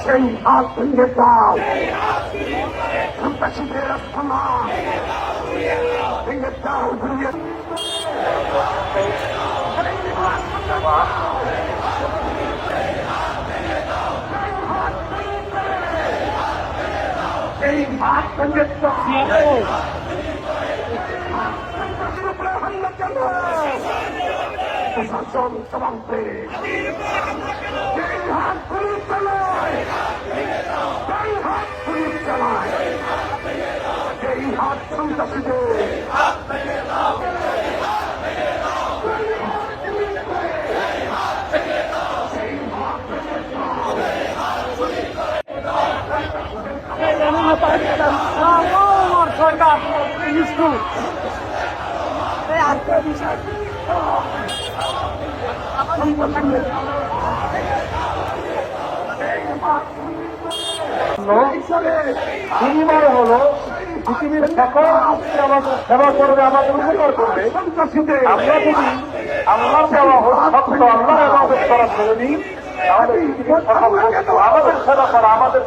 সেই হাত ভেঙে দাও, সন্ত্রাসীদের আস্তানা ভেঙে দাও, ঘুরিয়ে এই হাত ভেঙে দাও, হামলা চালাও, প্রশাসন সমাপ্তে এই হাত পুলিশ চালায়, এই হাত পুলিশ চালায়, এই হাত সন্ত্রাসীদের সরকার আত্মবিশ্বাস বিনিময় হলো পৃথিবীর সকল আমাদের সেবা করবে, আমাদের উপকার করবে। আমরা যদি আল্লাহ দেওয়া সত্য আল্লাহ ইবাদত করা ছেড়ে দিই, তাহলে পৃথিবীর সকল আমাদের সেবা করা, আমাদের